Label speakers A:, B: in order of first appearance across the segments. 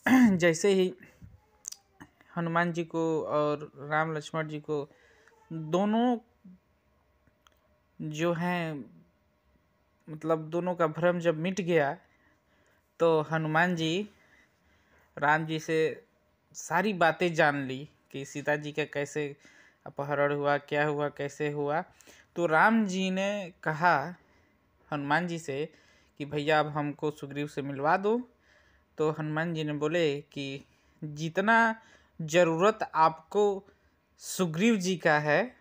A: जैसे ही हनुमान जी को और राम लक्ष्मण जी को दोनों जो हैं, मतलब दोनों का भ्रम जब मिट गया तो हनुमान जी राम जी से सारी बातें जान ली कि सीता जी का कैसे अपहरण हुआ, क्या हुआ, कैसे हुआ। तो राम जी ने कहा हनुमान जी से कि भैया अब हमको सुग्रीव से मिलवा दो। तो हनुमान जी ने बोले कि जितना ज़रूरत आपको सुग्रीव जी का है,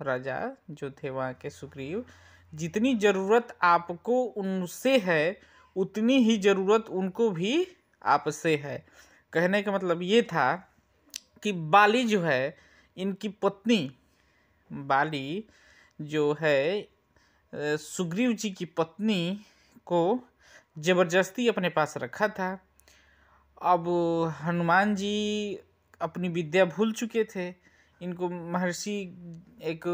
A: राजा जो थे वहाँ के सुग्रीव, जितनी ज़रूरत आपको उनसे है उतनी ही ज़रूरत उनको भी आपसे है। कहने का मतलब ये था कि बाली जो है, इनकी पत्नी बाली जो है सुग्रीव जी की पत्नी को जबरदस्ती अपने पास रखा था। अब हनुमान जी अपनी विद्या भूल चुके थे। इनको महर्षि एक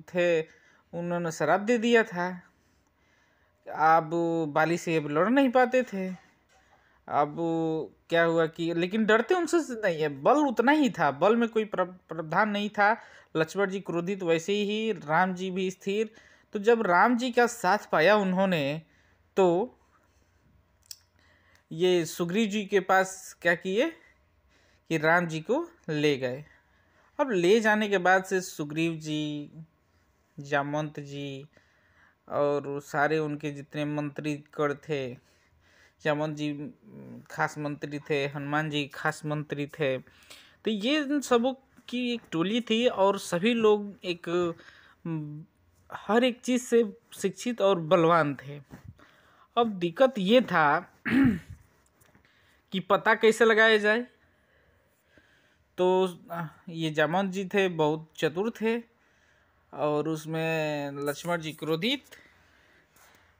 A: थे, उन्होंने श्राप दे दिया था। अब बाली से अब लड़ नहीं पाते थे। अब क्या हुआ कि लेकिन डरते उनसे नहीं है, बल उतना ही था, बल में कोई प्रावधान नहीं था। लक्ष्मण जी क्रोधित, वैसे ही राम जी भी स्थिर। तो जब राम जी का साथ पाया उन्होंने, तो ये सुग्रीव जी के पास क्या किए कि राम जी को ले गए। अब ले जाने के बाद से सुग्रीव जी, जामवंत जी और सारे उनके जितने मंत्री गण थे, जामवंत जी खास मंत्री थे, हनुमान जी खास मंत्री थे, तो ये इन सबों की एक टोली थी और सभी लोग एक हर एक चीज़ से शिक्षित और बलवान थे। अब दिक्कत ये था कि पता कैसे लगाया जाए। तो ये जामवंत जी थे, बहुत चतुर थे, और उसमें लक्ष्मण जी क्रोधित,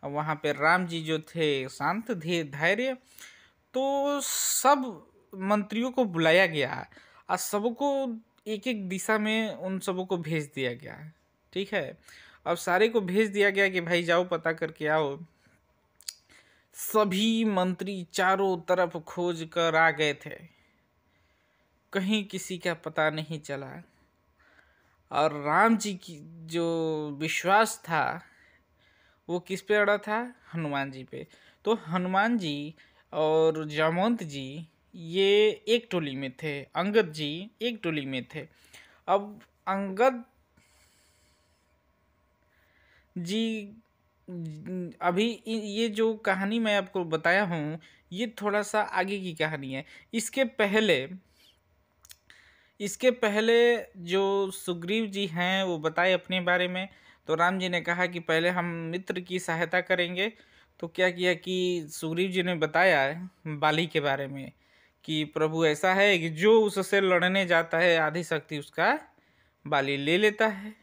A: वहाँ पे राम जी जो थे शांत धैर्य। तो सब मंत्रियों को बुलाया गया और सबको एक एक दिशा में उन सबों को भेज दिया गया। ठीक है, अब सारे को भेज दिया गया कि भाई जाओ पता करके आओ। सभी मंत्री चारों तरफ खोज कर आ गए थे, कहीं किसी का पता नहीं चला। और राम जी की जो विश्वास था वो किस पे अड़ा था? हनुमान जी पे। तो हनुमान जी और जामवंत जी ये एक टोली में थे, अंगद जी एक टोली में थे। अब अंगद जी, अभी ये जो कहानी मैं आपको बताया हूँ ये थोड़ा सा आगे की कहानी है। इसके पहले जो सुग्रीव जी हैं वो बताए अपने बारे में। तो राम जी ने कहा कि पहले हम मित्र की सहायता करेंगे। तो क्या किया कि सुग्रीव जी ने बताया बाली के बारे में कि प्रभु ऐसा है कि जो उससे लड़ने जाता है आधी शक्ति उसका बाली ले लेता है।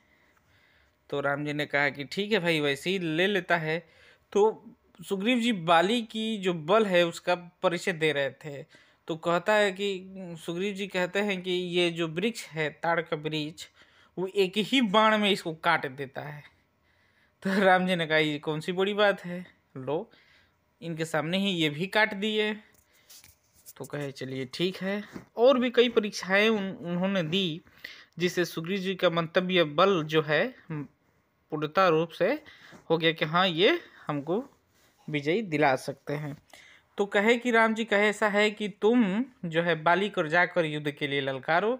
A: तो राम जी ने कहा कि ठीक है भाई, वैसे ही ले लेता है। तो सुग्रीव जी बाली की जो बल है उसका परिचय दे रहे थे। तो कहता है कि सुग्रीव जी कहते हैं कि ये जो वृक्ष है, ताड़ का वृक्ष, वो एक ही बाण में इसको काट देता है। तो राम जी ने कहा ये कौन सी बड़ी बात है, लो इनके सामने ही ये भी काट दिए। तो कहे चलिए ठीक है। और भी कई परीक्षाएं उन्होंने दी जिससे सुग्रीव जी का मंतव्य बल जो है पूर्णतः रूप से हो गया कि हाँ ये हमको विजयी दिला सकते हैं। तो कहे कि राम जी कहे ऐसा है कि तुम जो है बाली को जाकर युद्ध के लिए ललकारो।